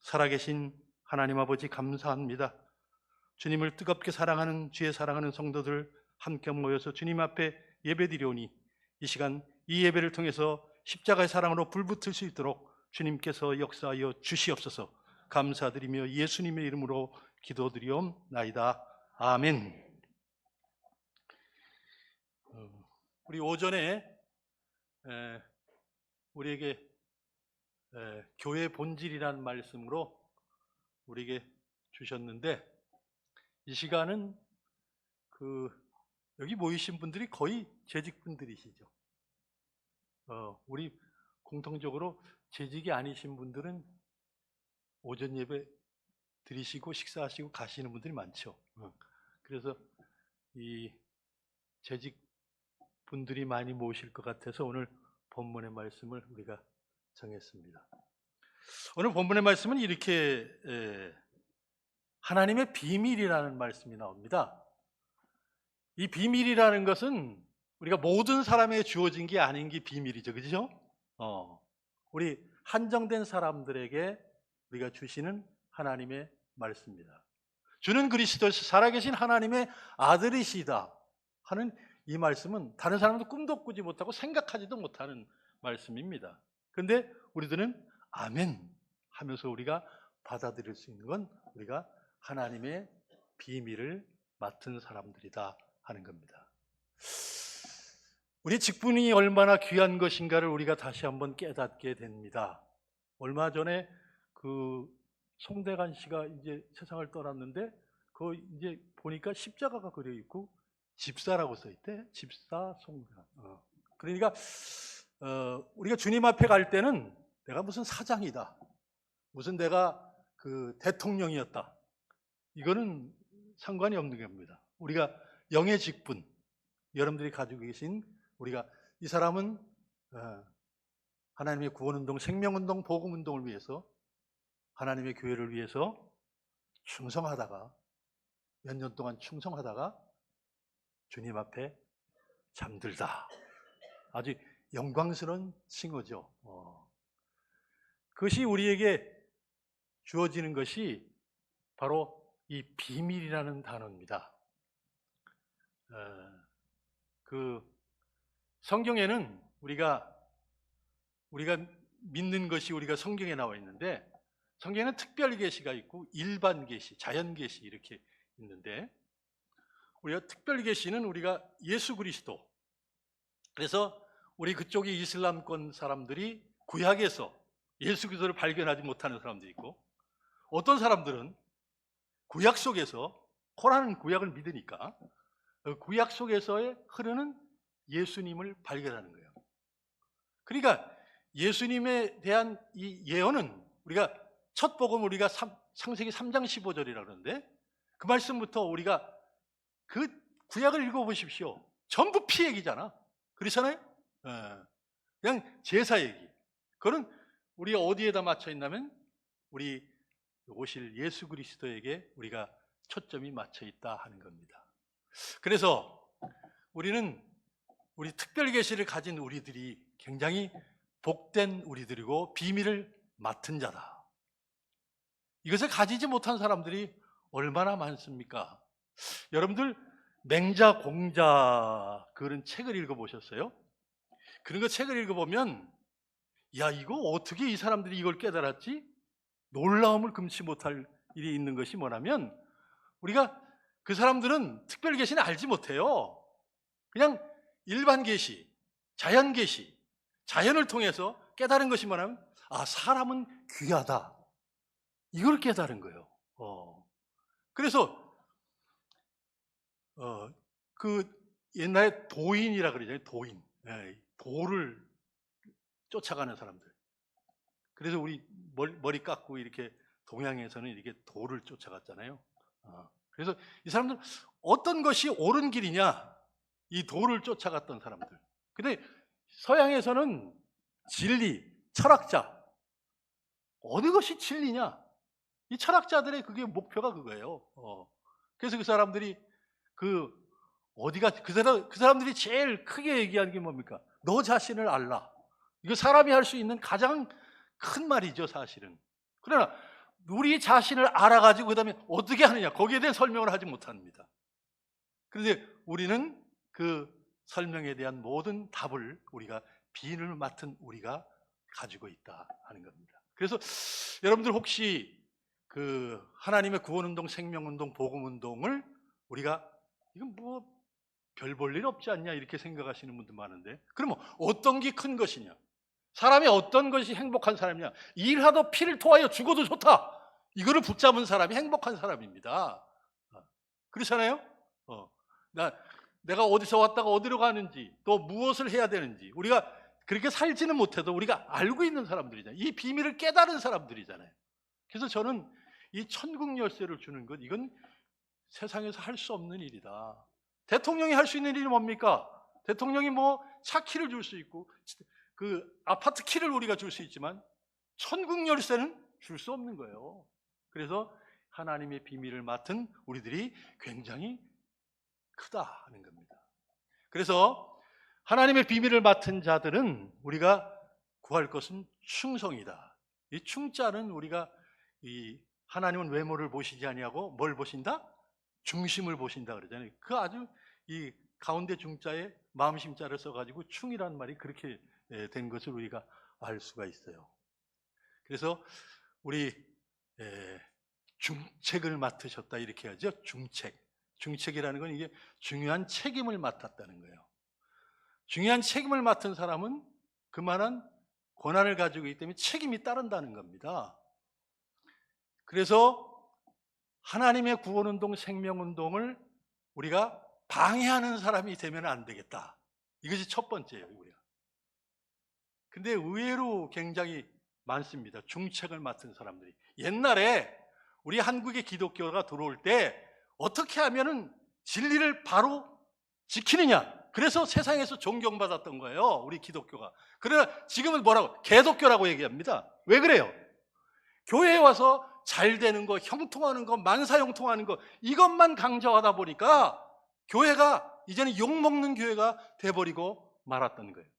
살아계신 하나님 아버지 감사합니다. 주님을 뜨겁게 사랑하는 주의 사랑하는 성도들 함께 모여서 주님 앞에 예배드리오니 이 시간 이 예배를 통해서 십자가의 사랑으로 불붙을 수 있도록 주님께서 역사하여 주시옵소서. 감사드리며 예수님의 이름으로 기도드리옵나이다. 아멘. 우리 오전에 우리에게 교회 본질이라는 말씀으로 우리에게 주셨는데, 이 시간은 여기 모이신 분들이 거의 재직분들이시죠. 우리 공통적으로 재직이 아니신 분들은 오전 예배 드리시고 식사하시고 가시는 분들이 많죠. 그래서 이 재직 분들이 많이 모이실 것 같아서 오늘 본문의 말씀을 우리가 정했습니다. 오늘 본문의 말씀은 이렇게 하나님의 비밀이라는 말씀이 나옵니다. 이 비밀이라는 것은 우리가 모든 사람에게 주어진 게 아닌 게 비밀이죠. 그렇죠? 우리 한정된 사람들에게 우리가 주시는 하나님의 말씀입니다. 주는 그리스도시 살아계신 하나님의 아들이시다 하는 이 말씀은 다른 사람도 꿈도 꾸지 못하고 생각하지도 못하는 말씀입니다. 그런데 우리들은 아멘 하면서 우리가 받아들일 수 있는 건 우리가 하나님의 비밀을 맡은 사람들이다 하는 겁니다. 우리 직분이 얼마나 귀한 것인가를 우리가 다시 한번 깨닫게 됩니다. 얼마 전에 송대관 씨가 이제 세상을 떠났는데 이제 보니까 십자가가 그려 있고 집사라고 써 있대. 집사 송대관. 그러니까 우리가 주님 앞에 갈 때는 내가 무슨 사장이다, 무슨 내가 대통령이었다, 이거는 상관이 없는 겁니다. 우리가 영의 직분, 여러분들이 가지고 계신 우리가 이 사람은 하나님의 구원운동, 생명운동, 복음운동을 위해서 하나님의 교회를 위해서 충성하다가 몇 년 동안 충성하다가 주님 앞에 잠들다. 아주 영광스러운 칭호죠. 그것이 우리에게 주어지는 것이 바로 이 비밀이라는 단어입니다. 성경에는 우리가 믿는 것이 우리가 성경에 나와 있는데, 성경에는 특별 계시가 있고 일반 계시, 자연 계시 이렇게 있는데, 우리가 특별 계시는 우리가 예수 그리스도. 그래서 우리 그쪽이 이슬람권 사람들이 구약에서 예수 그리스도를 발견하지 못하는 사람도 있고, 어떤 사람들은 구약 속에서, 코란은 구약을 믿으니까 구약 속에서의 흐르는 예수님을 발견하는 거예요. 그러니까 예수님에 대한 이 예언은 우리가 첫 복음, 우리가 창세기 3장 15절이라고 그러는데, 그 말씀부터 우리가 그 구약을 읽어보십시오. 전부 피 얘기잖아. 그렇잖아요? 그냥 제사 얘기. 그건 우리가 어디에다 맞춰 있냐면 우리 오실 예수 그리스도에게 우리가 초점이 맞춰 있다 하는 겁니다. 그래서 우리는 우리 특별 계시를 가진 우리들이 굉장히 복된 우리들이고 비밀을 맡은 자다. 이것을 가지지 못한 사람들이 얼마나 많습니까? 여러분들 맹자 공자 그런 책을 읽어보셨어요? 그런 거 책을 읽어보면, 야, 이거 어떻게 이 사람들이 이걸 깨달았지? 놀라움을 금치 못할 일이 있는 것이 뭐냐면, 우리가 그 사람들은 특별 계시는 알지 못해요. 그냥 일반 계시, 자연 계시, 자연을 통해서 깨달은 것이 뭐냐면, 아, 사람은 귀하다, 이걸 깨달은 거예요. 그래서 옛날에 도인이라 그러잖아요. 도인. 도를 쫓아가는 사람들. 그래서 우리 머리 깎고 이렇게 동양에서는 이렇게 도를 쫓아갔잖아요. 그래서 이 사람들 어떤 것이 옳은 길이냐, 이 도를 쫓아갔던 사람들. 근데 서양에서는 진리, 철학자, 어느 것이 진리냐, 이 철학자들의 그게 목표가 그거예요. 그래서 그 사람들이 그 사람들이 제일 크게 얘기하는 게 뭡니까? 너 자신을 알라. 이거 사람이 할 수 있는 가장 큰 말이죠, 사실은. 그러나 우리 자신을 알아가지고 그다음에 어떻게 하느냐, 거기에 대한 설명을 하지 못합니다. 그런데 우리는 그 설명에 대한 모든 답을 우리가 비인을 맡은 우리가 가지고 있다 하는 겁니다. 그래서 여러분들 혹시 그 하나님의 구원운동, 생명운동, 복음운동을 우리가 이건 뭐 별 볼 일 없지 않냐 이렇게 생각하시는 분도 많은데, 그러면 어떤 게 큰 것이냐, 사람이 어떤 것이 행복한 사람이냐, 일하도 피를 토하여 죽어도 좋다, 이거를 붙잡은 사람이 행복한 사람입니다. 그렇잖아요. 내가 어디서 왔다가 어디로 가는지, 또 무엇을 해야 되는지 우리가 그렇게 살지는 못해도 우리가 알고 있는 사람들이잖아요. 이 비밀을 깨달은 사람들이잖아요. 그래서 저는 이 천국 열쇠를 주는 것, 이건 세상에서 할 수 없는 일이다. 대통령이 할 수 있는 일이 뭡니까? 대통령이 뭐 차 키를 줄 수 있고 그 아파트 키를 우리가 줄 수 있지만 천국 열쇠는 줄 수 없는 거예요. 그래서 하나님의 비밀을 맡은 우리들이 굉장히 크다 하는 겁니다. 그래서 하나님의 비밀을 맡은 자들은 우리가 구할 것은 충성이다. 이 충자는 우리가 이 하나님은 외모를 보시지 아니하고 뭘 보신다? 중심을 보신다 그러잖아요. 그 아주 이 가운데 중자에 마음심자를 써가지고 충이라는 말이 그렇게 된 것을 우리가 알 수가 있어요. 그래서 우리 중책을 맡으셨다 이렇게 하죠. 중책이라는 건 이게 중요한 책임을 맡았다는 거예요. 중요한 책임을 맡은 사람은 그만한 권한을 가지고 있기 때문에 책임이 따른다는 겁니다. 그래서 하나님의 구원운동, 생명운동을 우리가 방해하는 사람이 되면 안 되겠다. 이것이 첫 번째예요, 우리가. 근데 의외로 굉장히 많습니다. 중책을 맡은 사람들이. 옛날에 우리 한국의 기독교가 들어올 때 어떻게 하면은 진리를 바로 지키느냐, 그래서 세상에서 존경받았던 거예요, 우리 기독교가. 그러나 지금은 뭐라고? 개독교라고 얘기합니다. 왜 그래요? 교회에 와서 잘 되는 거, 형통하는 거, 만사형통하는 거, 이것만 강조하다 보니까 교회가 이제는 욕먹는 교회가 돼버리고 말았던 거예요.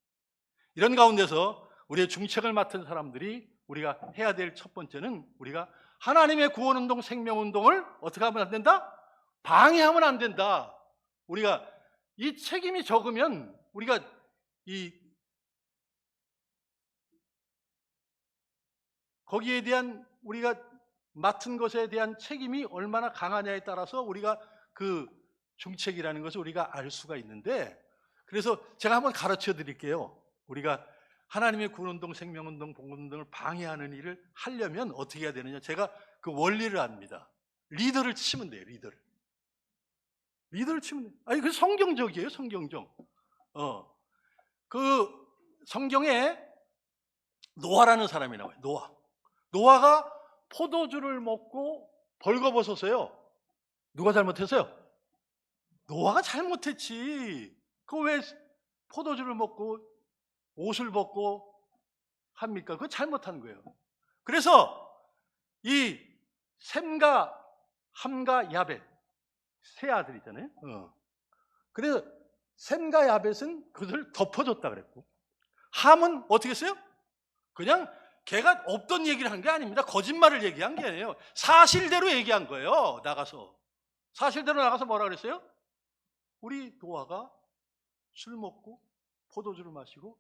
이런 가운데서 우리의 중책을 맡은 사람들이 우리가 해야 될 첫 번째는, 우리가 하나님의 구원운동, 생명운동을 어떻게 하면 안 된다? 방해하면 안 된다. 우리가 이 책임이 적으면 우리가 거기에 대한 우리가 맡은 것에 대한 책임이 얼마나 강하냐에 따라서 우리가 그 중책이라는 것을 우리가 알 수가 있는데, 그래서 제가 한번 가르쳐 드릴게요. 우리가 하나님의 구원운동, 생명운동, 복음운동을 방해하는 일을 하려면 어떻게 해야 되느냐. 제가 그 원리를 압니다. 리더를 치면 돼요. 리더를 치면 돼요. 아니, 그 성경적이에요. 성경적. 그 성경에 노아라는 사람이 나와요. 노아가 포도주를 먹고 벌거벗었어요. 누가 잘못했어요? 노아가 잘못했지. 그거 왜 포도주를 먹고 옷을 벗고 합니까? 그거 잘못한 거예요. 그래서 이 셈과 함과 야벳, 세 아들이잖아요. 그래서 셈과 야벳은 그것을 덮어줬다 그랬고, 함은 어떻게 했어요? 그냥 걔가 없던 얘기를 한 게 아닙니다. 거짓말을 얘기한 게 아니에요. 사실대로 얘기한 거예요. 사실대로 나가서 뭐라 그랬어요? 우리 노아가 술 먹고 포도주를 마시고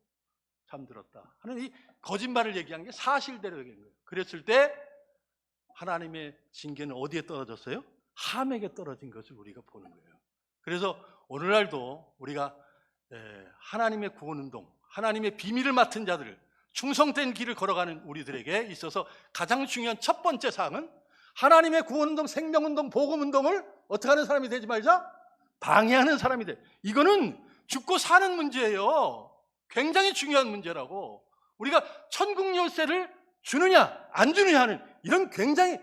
잠들었다 하는 이 거짓말을 얘기한 게 사실대로 얘기한 거예요. 그랬을 때 하나님의 징계는 어디에 떨어졌어요? 함에게 떨어진 것을 우리가 보는 거예요. 그래서 오늘날도 우리가 하나님의 구원운동, 하나님의 비밀을 맡은 자들, 충성된 길을 걸어가는 우리들에게 있어서 가장 중요한 첫 번째 사항은 하나님의 구원운동, 생명운동, 복음운동을 어떻게 하는 사람이 되지 말자? 방해하는 사람이 돼. 이거는 죽고 사는 문제예요. 굉장히 중요한 문제라고. 우리가 천국 열쇠를 주느냐 안 주느냐 하는 이런 굉장히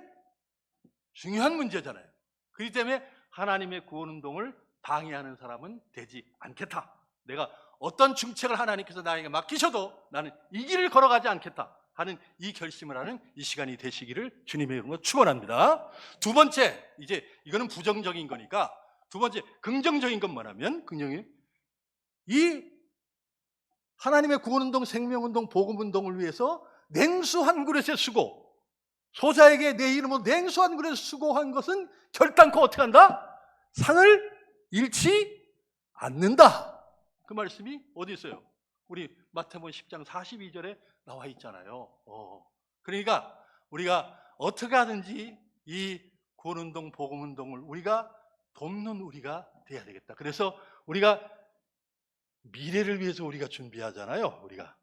중요한 문제잖아요. 그렇기 때문에 하나님의 구원운동을 방해하는 사람은 되지 않겠다. 내가 어떤 중책을 하나님께서 나에게 맡기셔도 나는 이 길을 걸어가지 않겠다 하는 이 결심을 하는 이 시간이 되시기를 주님의 이름으로 축원합니다. 두 번째, 이제 이거는 부정적인 거니까 두 번째 긍정적인 건 뭐냐면, 이 하나님의 구원운동, 생명운동, 복음운동을 위해서 냉수 한 그릇의 수고, 소자에게 내 이름으로 냉수한 굴에 수고한 것은 결단코 어떻게 한다? 상을 잃지 않는다. 그 말씀이 어디 있어요? 우리 마태복음 10장 42절에 나와 있잖아요. 그러니까 우리가 어떻게 하든지 이 구원운동, 복음운동을 우리가 돕는 우리가 돼야 되겠다. 그래서 우리가 미래를 위해서 우리가 준비하잖아요. 우리가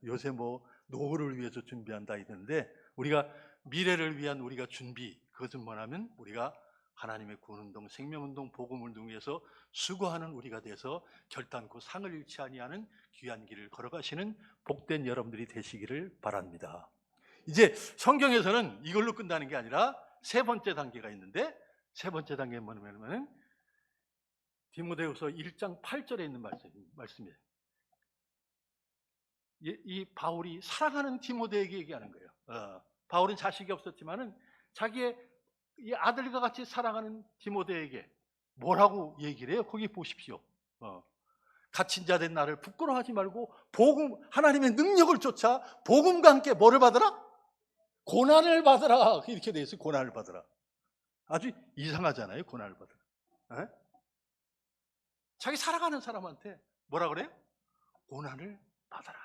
요새 뭐 노후를 위해서 준비한다 이러는데, 우리가 미래를 위한 우리가 준비, 그것은 뭐냐면 우리가 하나님의 구원운동, 생명운동, 복음운동 위해서 수고하는 우리가 돼서 결단코 상을 잃지 아니하는 귀한 길을 걸어가시는 복된 여러분들이 되시기를 바랍니다. 이제 성경에서는 이걸로 끝나는 게 아니라 세 번째 단계가 있는데, 세 번째 단계는 뭐냐면 디모데후서 1장 8절에 있는 말씀이에요. 이 바울이 사랑하는 디모데에게 얘기하는 거예요. 바울은 자식이 없었지만은 자기의 이 아들과 같이 사랑하는 디모데에게 뭐라고 얘기를 해요? 거기 보십시오. 갇힌 자 된 나를 부끄러워하지 말고 복음, 하나님의 능력을 쫓아 복음과 함께 뭐를 받으라? 고난을 받으라. 이렇게 돼 있어요. 고난을 받으라. 아주 이상하잖아요. 고난을 받으라. 자기 사랑하는 사람한테 뭐라 그래요? 고난을 받아라.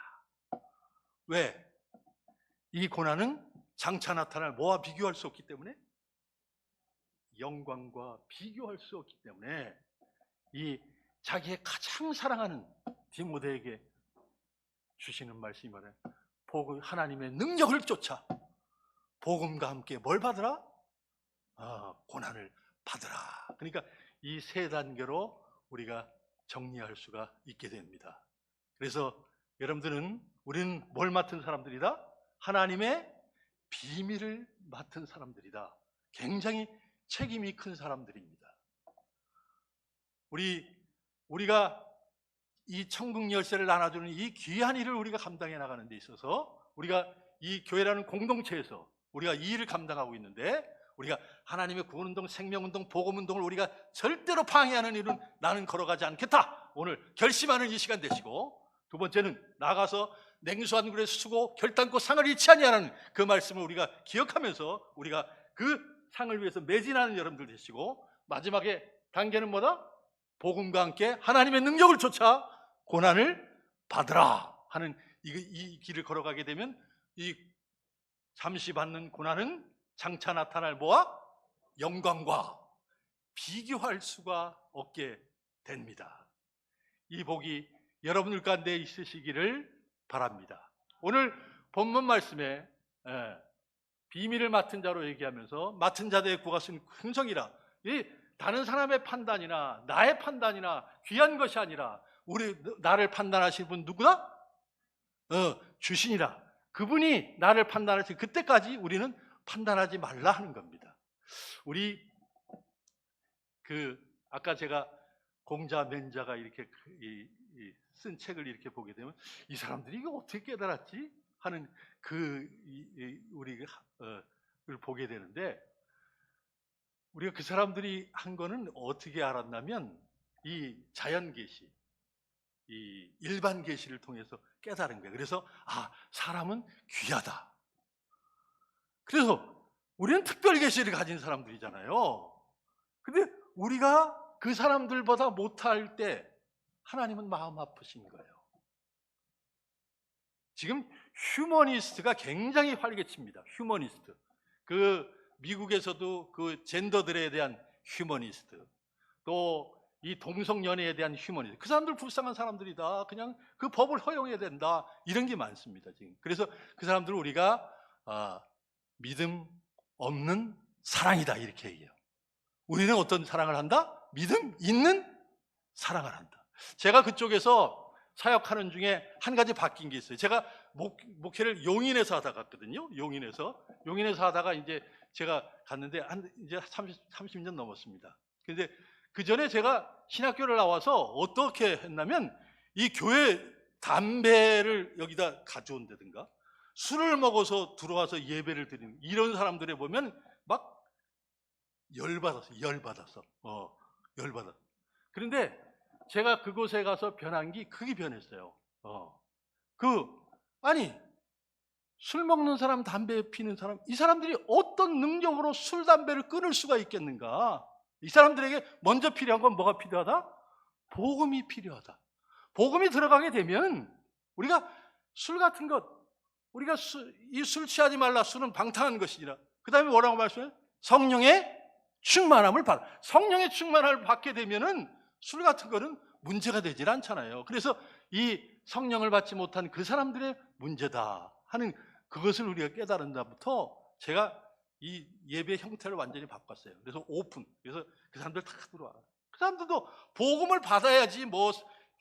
왜? 이 고난은 장차 나타날 뭐와 비교할 수 없기 때문에, 영광과 비교할 수 없기 때문에 이 자기의 가장 사랑하는 디모데에게 주시는 말씀이 뭐예요? 복음, 하나님의 능력을 쫓아 복음과 함께 뭘 받으라? 고난을 받으라. 그러니까 이 세 단계로 우리가 정리할 수가 있게 됩니다. 그래서 여러분들은, 우리는 뭘 맡은 사람들이다? 하나님의 비밀을 맡은 사람들이다. 굉장히 책임이 큰 사람들입니다. 우리가 이 천국 열쇠를 나눠주는 이 귀한 일을 우리가 감당해 나가는 데 있어서, 우리가 이 교회라는 공동체에서 우리가 이 일을 감당하고 있는데, 우리가 하나님의 구원운동, 생명운동, 복음운동을 우리가 절대로 방해하는 일은 나는 걸어가지 않겠다. 오늘 결심하는 이 시간 되시고, 두 번째는 나가서 냉수한 굴에 수고 결단코 상을 잃지 아니하는 그 말씀을 우리가 기억하면서 우리가 그 상을 위해서 매진하는 여러분들 되시고, 마지막에 단계는 뭐다? 복음과 함께 하나님의 능력을 쫓아 고난을 받으라 하는 이 길을 걸어가게 되면, 이 잠시 받는 고난은 장차 나타날 뭐와? 영광과 비교할 수가 없게 됩니다. 이 복이 여러분들 가운데 있으시기를 바랍니다. 오늘 본문 말씀에 비밀을 맡은 자로 얘기하면서 맡은 자들의 구가 쓴 흥성이라, 이 다른 사람의 판단이나 나의 판단이나 귀한 것이 아니라 나를 판단하시는 분 누구다? 주신이라. 그분이 나를 판단하실 그때까지 우리는 판단하지 말라 하는 겁니다. 우리 아까 제가 공자 맨자가 이렇게 쓴 책을 이렇게 보게 되면, 이 사람들이 이거 어떻게 깨달았지 하는 우리를 보게 되는데, 우리가 그 사람들이 한 거는 어떻게 알았냐면, 이 자연 계시, 이 일반 계시를 통해서 깨달은 거예요. 그래서 사람은 귀하다. 그래서 우리는 특별 계시를 가진 사람들이잖아요. 근데 우리가 그 사람들보다 못할 때 하나님은 마음 아프신 거예요. 지금 휴머니스트가 굉장히 활개칩니다. 휴머니스트. 미국에서도 그 젠더들에 대한 휴머니스트, 또 이 동성연애에 대한 휴머니스트, 그 사람들 불쌍한 사람들이다. 그냥 그 법을 허용해야 된다. 이런 게 많습니다. 지금. 그래서 그 사람들을 우리가 믿음 없는 사랑이다 이렇게 얘기해요. 우리는 어떤 사랑을 한다? 믿음 있는 사랑을 한다. 제가 그쪽에서 사역하는 중에 한 가지 바뀐 게 있어요. 제가 목회를 용인에서 하다 갔거든요. 용인에서 하다가 이제 제가 갔는데 이제 30년 넘었습니다. 근데 그 전에 제가 신학교를 나와서 어떻게 했냐면, 이 교회 담배를 여기다 가져온다든가 술을 먹어서 들어와서 예배를 드리는 이런 사람들에 보면 막 열받았어. 그런데 제가 그곳에 가서 변한 게 그게 변했어요. 아니 술 먹는 사람, 담배 피는 사람, 이 사람들이 어떤 능력으로 술, 담배를 끊을 수가 있겠는가? 이 사람들에게 먼저 필요한 건 뭐가 필요하다? 복음이 필요하다. 복음이 들어가게 되면 우리가 술 같은 것, 우리가 이 술 취하지 말라, 술은 방탕한 것이니라. 그 다음에 뭐라고 말씀해요? 성령의 충만함을 받아. 성령의 충만함을 받게 되면은 술 같은 거는 문제가 되질 않잖아요. 그래서 이 성령을 받지 못한 그 사람들의 문제다 하는 그것을 우리가 깨달은 다부터 제가 이 예배 형태를 완전히 바꿨어요. 그래서 오픈. 그래서 그 사람들 다 들어와. 그 사람들도 복음을 받아야지 뭐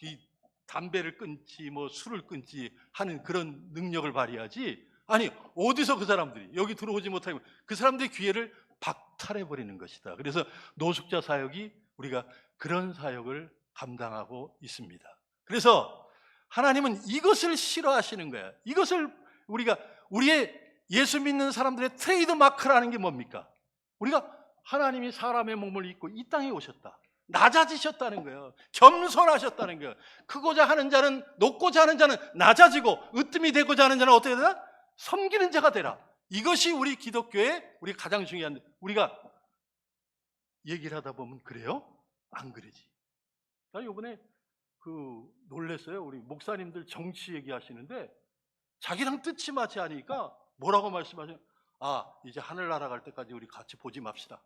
이 담배를 끊지 뭐 술을 끊지 하는 그런 능력을 발휘하지. 아니 어디서 그 사람들이 여기 들어오지 못하면 그 사람들의 기회를 박탈해 버리는 것이다. 그래서 노숙자 사역이 우리가 그런 사역을 감당하고 있습니다. 그래서 하나님은 이것을 싫어하시는 거야. 이것을 우리가 우리의 예수 믿는 사람들의 트레이드 마크라는 게 뭡니까? 우리가 하나님이 사람의 몸을 입고 이 땅에 오셨다. 낮아지셨다는 거예요. 겸손하셨다는 거예요. 크고자 하는 자는, 높고자 하는 자는 낮아지고, 으뜸이 되고자 하는 자는 어떻게 되나? 섬기는 자가 되라. 이것이 우리 기독교의 우리 가장 중요한, 우리가 얘기를 하다 보면 그래요? 안 그러지. 나 이번에 놀랬어요. 우리 목사님들 정치 얘기하시는데 자기랑 뜻이 맞지 않으니까 뭐라고 말씀하셔요? 아, 이제 하늘나라 갈 때까지 우리 같이 보지 맙시다.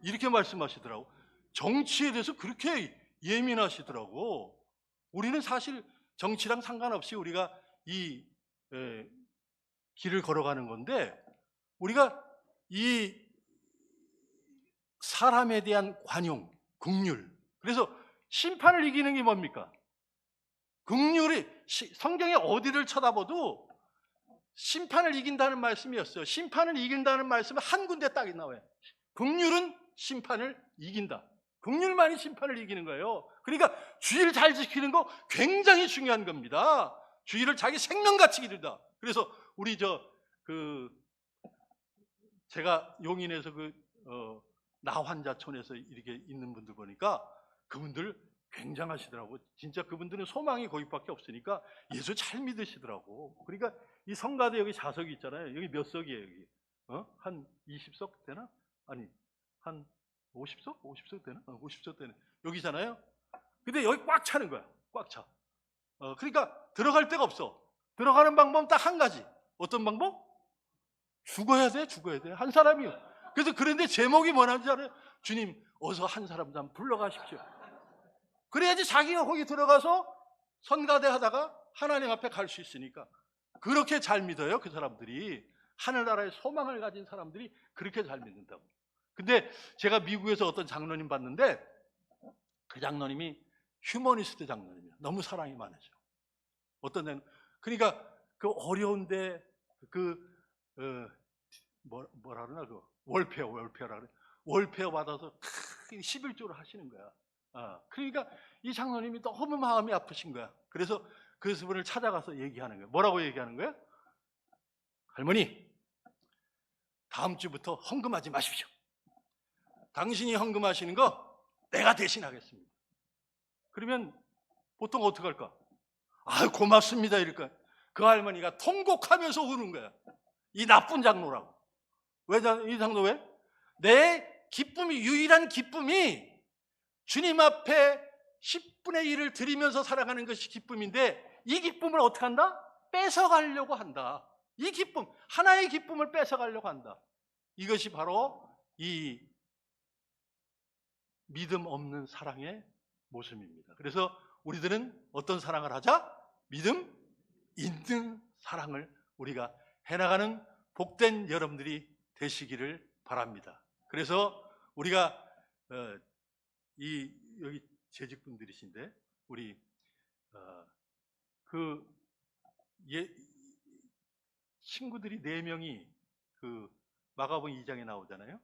이렇게 말씀하시더라고. 정치에 대해서 그렇게 예민하시더라고. 우리는 사실 정치랑 상관없이 우리가 이 길을 걸어가는 건데, 우리가 이 사람에 대한 관용, 긍휼, 그래서 심판을 이기는 게 뭡니까? 긍휼이, 성경에 어디를 쳐다봐도 심판을 이긴다는 말씀이었어요. 심판을 이긴다는 말씀은 한 군데 딱 나와요. 긍휼은 심판을 이긴다. 긍휼만이 심판을 이기는 거예요. 그러니까 주의를 잘 지키는 거 굉장히 중요한 겁니다. 주의를 자기 생명같이 기른다. 그래서 우리 제가 용인에서 나 환자촌에서 이렇게 있는 분들 보니까 그분들 굉장하시더라고. 진짜 그분들은 소망이 거기밖에 없으니까 예수 잘 믿으시더라고. 그러니까 이 성가대 여기 좌석이 있잖아요. 여기 몇 석이에요, 여기? 한 20석 되나? 아니, 한 50석? 50석 되나? 50석 되네. 여기잖아요. 근데 여기 꽉 차는 거야. 꽉 차. 그러니까 들어갈 데가 없어. 들어가는 방법은 딱 한 가지. 어떤 방법? 죽어야 돼, 죽어야 돼. 한 사람이요. 그래서 그런데 제목이 뭐냐는지 알아요? 주님, 어서 한 사람 좀 불러가십시오. 그래야지 자기가 거기 들어가서 선가대 하다가 하나님 앞에 갈 수 있으니까. 그렇게 잘 믿어요, 그 사람들이. 하늘나라의 소망을 가진 사람들이 그렇게 잘 믿는다고. 근데 제가 미국에서 어떤 장로님 봤는데 그 장로님이 휴머니스트 장로님이에요. 너무 사랑이 많으셔. 어떤 데는 그러니까 그 어려운데 뭐라 그러나 월페어라 그래. 월페어 받아서 11조를 하시는 거야. 그러니까 이 장로님이 너무 마음이 아프신 거야. 그래서 그 분을 찾아가서 얘기하는 거야. 뭐라고 얘기하는 거야? 할머니, 다음 주부터 헌금하지 마십시오. 당신이 헌금하시는 거 내가 대신하겠습니다. 그러면 보통 어떻게 할까? 아, 고맙습니다 이럴까? 그 할머니가 통곡하면서 우는 거야. 이 나쁜 장로라고. 왜 이 장로 왜? 내 기쁨이, 유일한 기쁨이 주님 앞에 10분의 1을 드리면서 살아가는 것이 기쁨인데 이 기쁨을 어떻게 한다? 뺏어가려고 한다. 이 기쁨, 하나의 기쁨을 뺏어가려고 한다. 이것이 바로 이 믿음 없는 사랑의 모습입니다. 그래서 우리들은 어떤 사랑을 하자? 믿음 있는 사랑을 우리가 해나가는 복된 여러분들이 되시기를 바랍니다. 그래서 우리가 여기 재직분들이신데 우리 친구들이 4명이 마가복음 2장에 나오잖아요.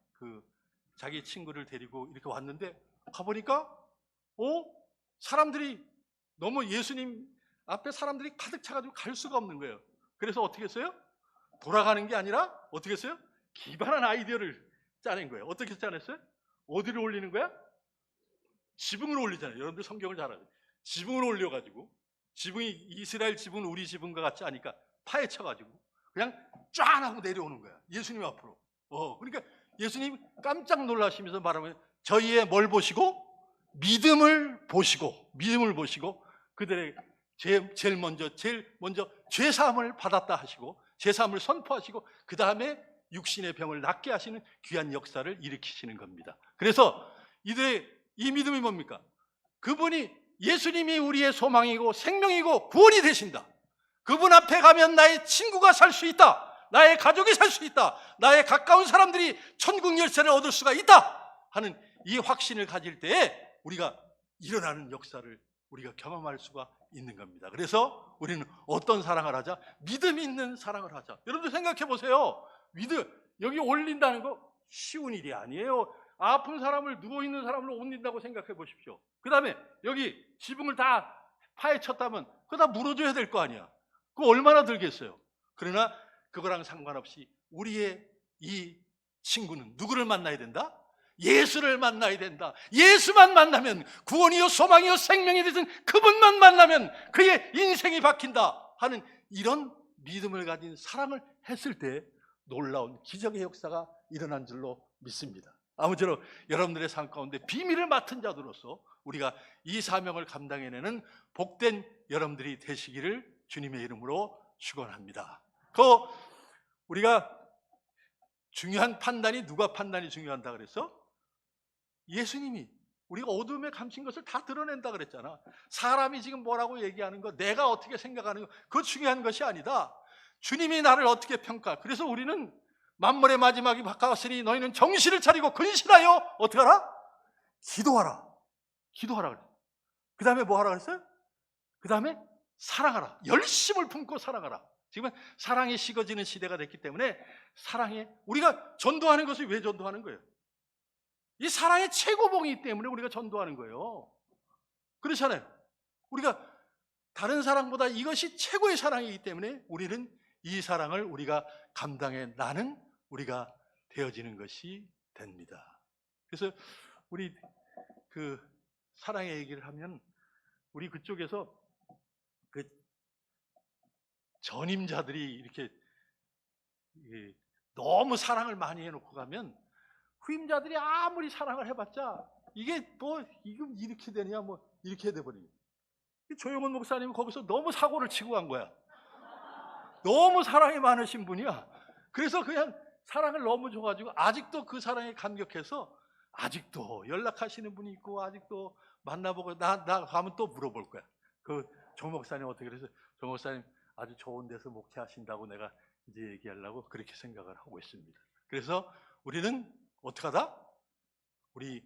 자기 친구를 데리고 이렇게 왔는데 가보니까 사람들이 너무 예수님 앞에 사람들이 가득 차가지고 갈 수가 없는 거예요. 그래서 어떻게 했어요? 돌아가는 게 아니라 어떻게 했어요? 기발한 아이디어를 짜낸 거예요. 어떻게 짜냈어요? 어디를 올리는 거야? 지붕으로 올리잖아요. 여러분들 성경을 잘 알아요. 지붕으로 올려가지고 지붕이 이스라엘 지붕은 우리 지붕과 같지 않으니까 파헤쳐가지고 그냥 쫙 하고 내려오는 거야. 예수님 앞으로. 그러니까 예수님 깜짝 놀라시면서 말하면 저희의 뭘 보시고? 믿음을 보시고 그들의 제일 먼저 죄 사함을 받았다 하시고 죄 사함을 선포하시고 그 다음에 육신의 병을 낫게 하시는 귀한 역사를 일으키시는 겁니다. 그래서 이들의 이 믿음이 뭡니까? 그분이 예수님이 우리의 소망이고 생명이고 구원이 되신다. 그분 앞에 가면 나의 친구가 살 수 있다. 나의 가족이 살 수 있다. 나의 가까운 사람들이 천국 열쇠를 얻을 수가 있다 하는 이 확신을 가질 때에 우리가 일어나는 역사를 우리가 경험할 수가 있는 겁니다. 그래서 우리는 어떤 사랑을 하자? 믿음 있는 사랑을 하자. 여러분들 생각해 보세요. 믿음, 여기 올린다는 거 쉬운 일이 아니에요. 아픈 사람을, 누워있는 사람을 올린다고 생각해 보십시오. 그 다음에 여기 지붕을 다 파헤쳤다면 그거 다 물어줘야 될 거 아니야. 그거 얼마나 들겠어요. 그러나 그거랑 상관없이 우리의 이 친구는 누구를 만나야 된다? 예수를 만나야 된다. 예수만 만나면 구원이요 소망이요 생명이 되신 그분만 만나면 그의 인생이 바뀐다 하는 이런 믿음을 가진 사랑을 했을 때 놀라운 기적의 역사가 일어난 줄로 믿습니다. 아무쪼록 여러분들의 삶 가운데 비밀을 맡은 자들로서 우리가 이 사명을 감당해내는 복된 여러분들이 되시기를 주님의 이름으로 축원합니다. 우리가 중요한 판단이 누가 판단이 중요한다 그랬어? 예수님이 우리가 어둠에 감춘 것을 다 드러낸다 그랬잖아. 사람이 지금 뭐라고 얘기하는 거, 내가 어떻게 생각하는 거, 그거 중요한 것이 아니다. 주님이 나를 어떻게 평가. 그래서 우리는 만물의 마지막이 가까웠으니 너희는 정신을 차리고 근신하여 어떻게 하라? 기도하라. 기도하라 그래. 그 다음에 뭐 하라 그랬어요? 그 다음에 사랑하라. 열심을 품고 사랑하라. 지금은 사랑이 식어지는 시대가 됐기 때문에 사랑에 우리가 전도하는 것을 왜 전도하는 거예요? 이 사랑의 최고봉이기 때문에 우리가 전도하는 거예요. 그렇잖아요. 우리가 다른 사랑보다 이것이 최고의 사랑이기 때문에 우리는 이 사랑을 우리가 감당해 나는 우리가 되어지는 것이 됩니다. 그래서 우리 그 사랑의 얘기를 하면 우리 그쪽에서 그 전임자들이 이렇게 너무 사랑을 많이 해놓고 가면 후임자들이 아무리 사랑을 해봤자 이게 뭐 이건 이렇게 되냐 뭐 이렇게 돼버리니. 조용훈 목사님은 거기서 너무 사고를 치고 간 거야. 너무 사랑이 많으신 분이야. 그래서 그냥 사랑을 너무 줘가지고 아직도 그 사랑에 감격해서 아직도 연락하시는 분이 있고 아직도 만나보고 나 가면 또 물어볼 거야. 그 조 목사님 어떻게 그래서 조 목사님 아주 좋은 데서 목회하신다고 내가 이제 얘기하려고 그렇게 생각을 하고 있습니다. 그래서 우리는 어떻게 하다? 우리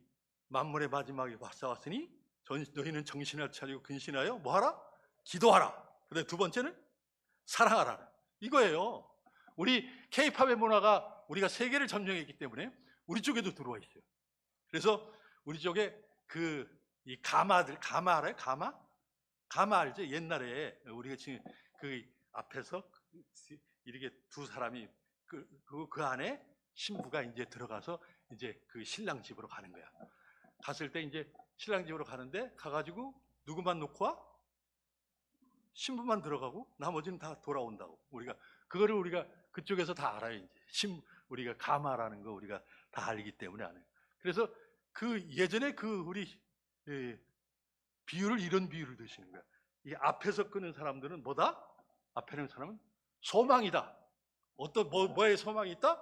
만물의 마지막에 왔으니 너희는 정신을 차리고 근신하여 뭐하라? 기도하라. 그다음에 두 번째는 사랑하라. 이거예요. 우리 K-팝의 문화가 우리가 세계를 점령했기 때문에 우리 쪽에도 들어와 있어요. 그래서 우리 쪽에 이 가마들, 가마 알아요? 가마 알죠? 옛날에 우리가 지금 그 앞에서 이렇게 두 사람이 그 안에 신부가 이제 들어가서 이제 그 신랑 집으로 가는 거야. 갔을 때 이제 신랑 집으로 가는데 가가지고 누구만 놓고 와? 신부만 들어가고 나머지는 다 돌아온다고. 그거를 우리가 그쪽에서 다 알아요. 이제 우리가 가마라는 거 우리가 다 알기 때문에 아는. 그래서 예전에 우리 비유를 이런 비유를 드시는 거야. 이 앞에서 끄는 사람들은 뭐다? 앞에 있는 사람은 소망이다. 뭐에 소망이 있다?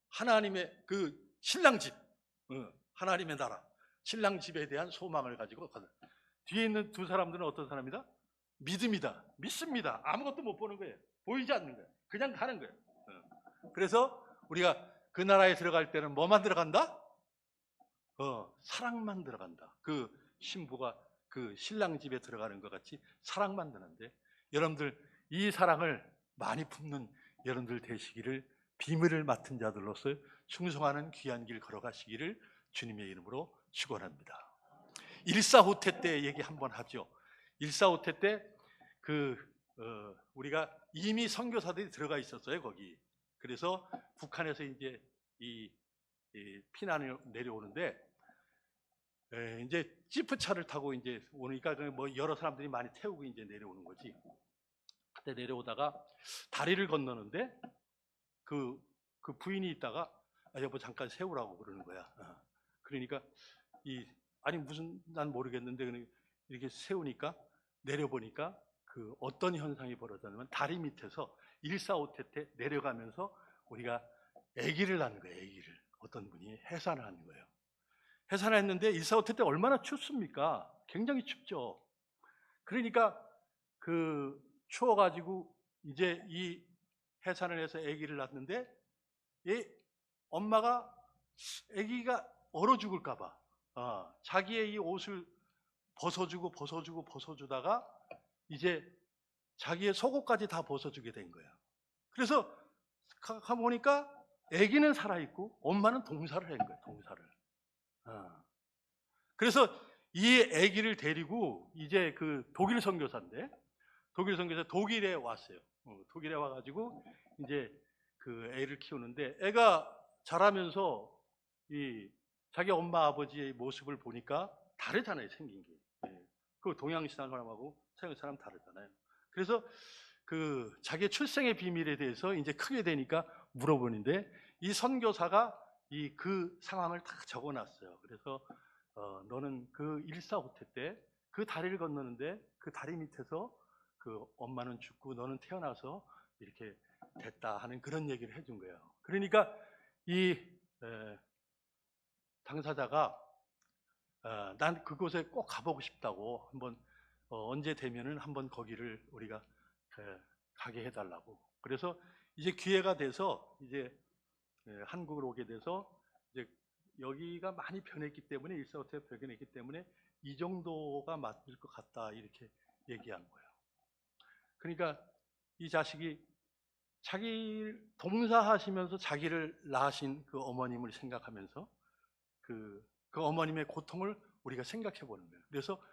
하나님의 그 신랑 집, 하나님의 나라, 신랑 집에 대한 소망을 가지고 가다. 뒤에 있는 두 사람들은 어떤 사람이다? 믿음이다. 믿습니다. 아무것도 못 보는 거예요. 보이지 않는 거예요. 그냥 가는 거예요. 그래서 우리가 그 나라에 들어갈 때는 뭐만 들어간다? 사랑만 들어간다. 그 신부가 그 신랑 집에 들어가는 것 같이 사랑만 드는데 여러분들 이 사랑을 많이 품는 여러분들 되시기를 비밀을 맡은 자들로서 충성하는 귀한 길 걸어가시기를 주님의 이름으로 축원합니다. 일사후퇴 때 얘기 한번 하죠. 일사후퇴 때 우리가 이미 선교사들이 들어가 있었어요 거기. 그래서 북한에서 이제 이 피난을 내려오는데 이제 지프차를 타고 이제 오니까 뭐 여러 사람들이 많이 태우고 이제 내려오는 거지. 그때 내려오다가 다리를 건너는데 그 부인이 있다가 여보 잠깐 세우라고 그러는 거야. 그러니까 아니 무슨 난 모르겠는데 이렇게 세우니까 내려보니까 그 어떤 현상이 벌어졌냐면 다리 밑에서 145태 때 내려가면서 우리가 아기를 낳는 거예요. 아기를 어떤 분이 해산을 하는 거예요. 해산을 했는데 145태 때 얼마나 춥습니까? 굉장히 춥죠. 그러니까 그 추워가지고 이제 이 해산을 해서 아기를 낳았는데 이 엄마가 아기가 얼어 죽을까봐 자기의 이 옷을 벗어주다가 이제 자기의 속옷까지 다 벗어주게 된 거야. 그래서 가보니까 아기는 살아있고 엄마는 동사를 한 거야. 동사를. 그래서 이 아기를 데리고 이제 그 독일 선교사인데 독일에 왔어요. 독일에 와가지고 이제 그 애를 키우는데 애가 자라면서 이 자기 엄마 아버지의 모습을 보니까 다르잖아요. 생긴 게. 그 동양시장 사람하고 서양 사람 다르잖아요. 그래서 그 자기의 출생의 비밀에 대해서 이제 크게 되니까 물어보는데 이 선교사가 그 상황을 다 적어놨어요. 그래서 너는 그 145태 때 그 다리를 건너는데 그 다리 밑에서 그 엄마는 죽고 너는 태어나서 이렇게 됐다 하는 그런 얘기를 해준 거예요. 그러니까 이 당사자가 난 그곳에 꼭 가보고 싶다고 한번 언제 되면은 한번 거기를 우리가 가게 해달라고. 그래서 이제 기회가 돼서 이제 한국으로 오게 돼서 이제 여기가 많이 변했기 때문에 145태 변했기 때문에 이 정도가 맞을 것 같다 이렇게 얘기한 거예요. 그러니까 이 자식이 자기 동사하시면서 자기를 낳으신 그 어머님을 생각하면서 그 어머님의 고통을 우리가 생각해 보는 거예요. 그래서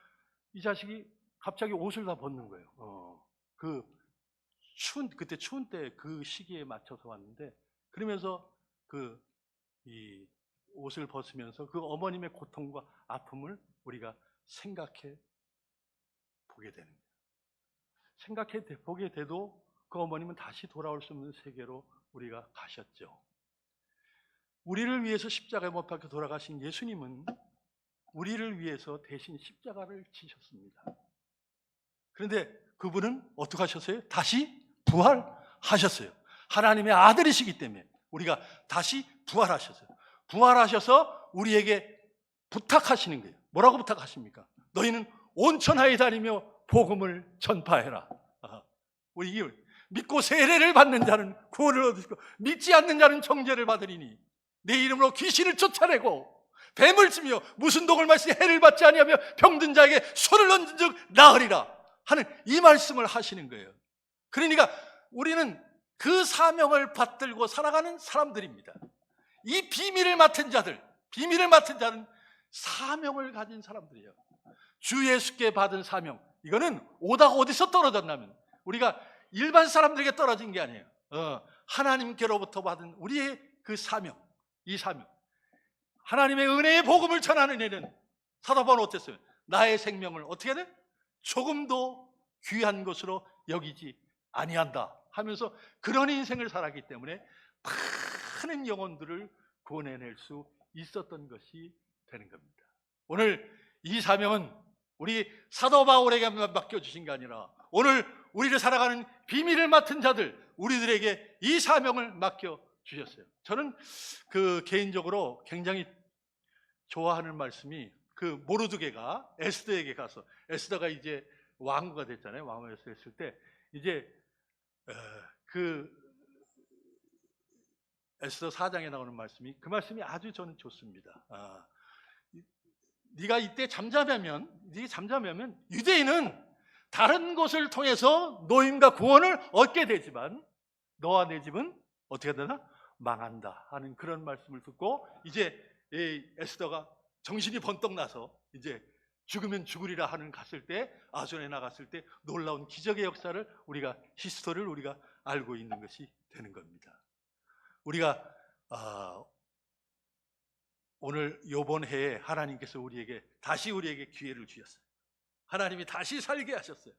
이 자식이 갑자기 옷을 다 벗는 거예요. 그때 추운 때 그 시기에 맞춰서 왔는데 그러면서 이 옷을 벗으면서 그 어머님의 고통과 아픔을 우리가 생각해 보게 되는 거예요. 생각해 보게 돼도 그 어머님은 다시 돌아올 수 없는 세계로 우리가 가셨죠. 우리를 위해서 십자가에 못 박혀 돌아가신 예수님은 우리를 위해서 대신 십자가를 지셨습니다. 그런데 그분은 어떻게 하셨어요? 다시 부활하셨어요. 하나님의 아들이시기 때문에 우리가 다시 부활하셨어요. 부활하셔서 우리에게 부탁하시는 거예요. 뭐라고 부탁하십니까? 너희는 온 천하에 다니며 복음을 전파해라. 우리 믿고 세례를 받는 자는 구원을 얻으시고 믿지 않는 자는 정죄를 받으리니 내 이름으로 귀신을 쫓아내고 뱀을 치며 무슨 독을 마시니 해를 받지 아니하며 병든 자에게 손을 얹은 즉 나으리라 하는 이 말씀을 하시는 거예요. 그러니까 우리는 그 사명을 받들고 살아가는 사람들입니다. 이 비밀을 맡은 자들은 사명을 가진 사람들이에요. 주 예수께 받은 사명, 이거는 오다가 어디서 떨어졌냐면 우리가 일반 사람들에게 떨어진 게 아니에요. 하나님께로부터 받은 우리의 그 사명, 이 사명. 하나님의 은혜의 복음을 전하는 일은 사도 바울은 어땠어요? 나의 생명을 어떻게 돼? 조금도 귀한 것으로 여기지 아니한다 하면서 그런 인생을 살았기 때문에 많은 영혼들을 구원해낼 수 있었던 것이 되는 겁니다. 오늘 이 사명은 우리 사도 바울에게만 맡겨주신 게 아니라 오늘 우리를 살아가는 비밀을 맡은 자들, 우리들에게 이 사명을 맡겨주셨어요. 저는 개인적으로 굉장히 좋아하는 말씀이 모르드게가 에스더에게 가서, 에스더가 이제 왕후가 됐잖아요. 왕후가 됐을 때 이제 에스더 4장에 나오는 말씀이, 그 말씀이 아주 저는 좋습니다. 네가 이때 잠잠하면 유대인은 다른 곳을 통해서 노임과 구원을 얻게 되지만 너와 내 집은 어떻게 되나? 망한다 하는 그런 말씀을 듣고 이제 에스더가 정신이 번떡 나서 이제 죽으면 죽으리라 하는 갔을 때, 아손에 나갔을 때 놀라운 기적의 역사를 히스토리를 우리가 알고 있는 것이 되는 겁니다. 우리가 오늘 이번 해에 하나님께서 우리에게 기회를 주셨어요. 하나님이 다시 살게 하셨어요.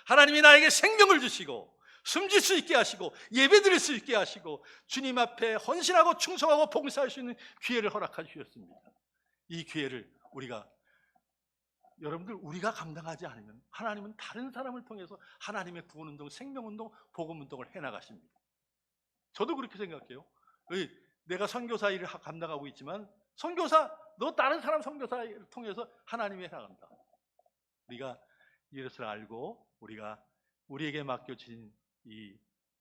하나님이 나에게 생명을 주시고 숨질 수 있게 하시고 예배드릴 수 있게 하시고 주님 앞에 헌신하고 충성하고 봉사할 수 있는 기회를 허락해 주셨습니다. 이 기회를 여러분들 우리가 감당하지 않으면 하나님은 다른 사람을 통해서 하나님의 구원운동, 생명운동, 복음운동을 해나가십니다. 저도 그렇게 생각해요. 내가 선교사 일을 감당하고 있지만 너 다른 사람 선교사를 통해서 하나님이 해나간다. 우리가 이것을 알고 우리에게 맡겨진 이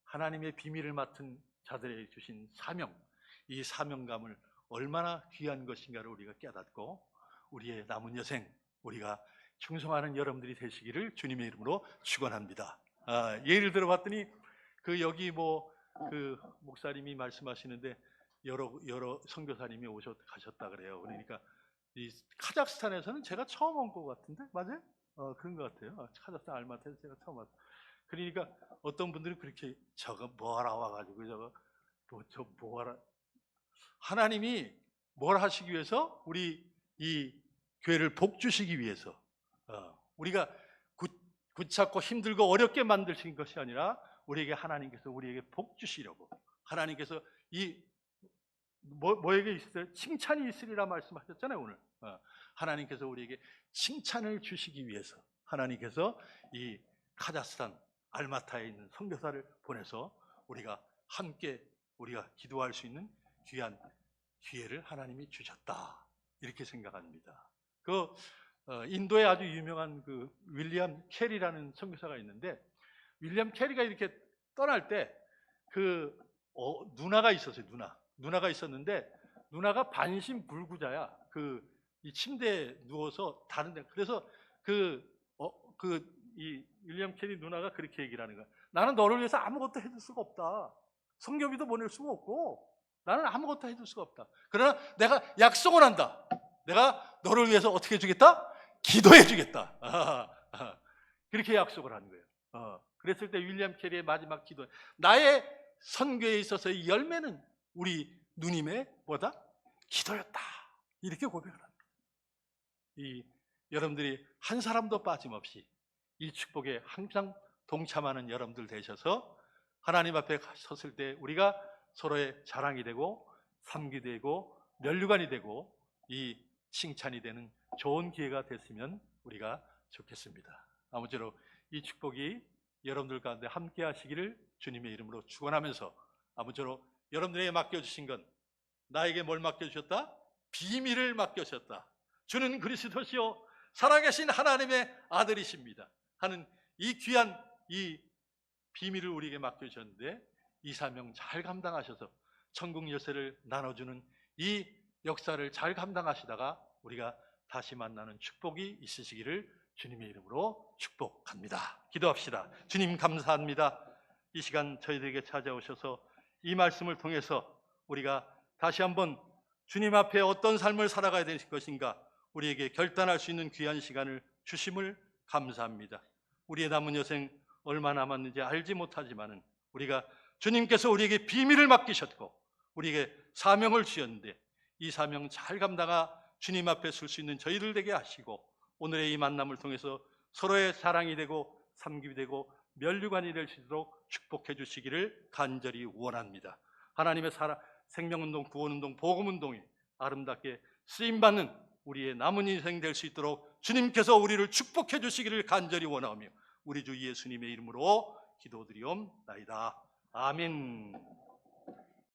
하나님의 비밀을 맡은 자들에게 주신 사명, 이 사명감을 얼마나 귀한 것인가를 우리가 깨닫고 우리의 남은 여생 우리가 충성하는 여러분들이 되시기를 주님의 이름으로 축원합니다. 예를 들어봤더니 여기 목사님이 말씀하시는데 여러 선교사님이 가셨다 그래요. 그러니까 이 카자흐스탄에서는 제가 처음 온 것 같은데 맞아요? 그런 것 같아요. 카자흐스탄 알마트에서 제가 처음 왔어요. 그러니까 어떤 분들은 그렇게 저거 뭐하러 와가지고 저 뭐하러 하나님이 뭘 하시기 위해서 우리 이 교회를 복 주시기 위해서 우리가 굳잡고 힘들고 어렵게 만드신 것이 아니라 하나님께서 우리에게 복 주시려고 하나님께서 뭐에게 있어요? 칭찬이 있으리라 말씀하셨잖아요 오늘. 하나님께서 우리에게 칭찬을 주시기 위해서 하나님께서 이 카자흐스탄 알마타에 있는 선교사를 보내서 우리가 함께 기도할 수 있는 귀한 기회를 하나님이 주셨다 이렇게 생각합니다. 인도에 아주 유명한 윌리엄 캐리라는 선교사가 있는데 윌리엄 캐리가 이렇게 떠날 때 누나가 있었어요. 누나가 있었는데 누나가 반신불구자야. 이 침대에 누워서 다른데 그래서 이 윌리엄 캐리 누나가 그렇게 얘기를 하는 거야. 나는 너를 위해서 아무것도 해줄 수가 없다. 성교비도 보낼 수가 없고 나는 아무것도 해줄 수가 없다. 그러나 내가 약속을 한다. 내가 너를 위해서 어떻게 해주겠다? 기도해 주겠다. 그렇게 약속을 하는 거예요. 그랬을 때 윌리엄 캐리의 마지막 기도, 나의 선교에 있어서의 열매는 우리 누님의 기도였다. 이렇게 고백을 합니다. 여러분들이 한 사람도 빠짐없이 이 축복에 항상 동참하는 여러분들 되셔서 하나님 앞에 섰을 때 우리가 서로의 자랑이 되고 삼기 되고 면류관이 되고 이 칭찬이 되는 좋은 기회가 됐으면 우리가 좋겠습니다. 아무쪼록 이 축복이 여러분들 가운데 함께 하시기를 주님의 이름으로 축원하면서 아무쪼록 여러분들에게 맡겨주신 건 나에게 뭘 맡겨주셨다? 비밀을 맡겨주셨다. 주는 그리스도시요 살아계신 하나님의 아들이십니다 하는 이 귀한 이 비밀을 우리에게 맡겨주셨는데 이 사명 잘 감당하셔서 천국 열쇠를 나눠주는 이 역사를 잘 감당하시다가 우리가 다시 만나는 축복이 있으시기를 주님의 이름으로 축복합니다. 기도합시다. 주님 감사합니다. 이 시간 저희들에게 찾아오셔서 이 말씀을 통해서 우리가 다시 한번 주님 앞에 어떤 삶을 살아가야 될 것인가 우리에게 결단할 수 있는 귀한 시간을 주심을 감사합니다. 우리의 남은 여생 얼마 남았는지 알지 못하지만은 우리가 주님께서 우리에게 비밀을 맡기셨고 우리에게 사명을 주셨는데 이 사명 잘 감당하 주님 앞에 설 수 있는 저희들 되게 하시고 오늘의 이 만남을 통해서 서로의 사랑이 되고 삼김이 되고 면류관이 될 수 있도록 축복해 주시기를 간절히 원합니다. 하나님의 생명운동, 구원운동, 복음운동이 아름답게 쓰임받는 우리의 남은 인생 될 수 있도록 주님께서 우리를 축복해 주시기를 간절히 원하며 우리 주 예수님의 이름으로 기도드리옵나이다. 아멘.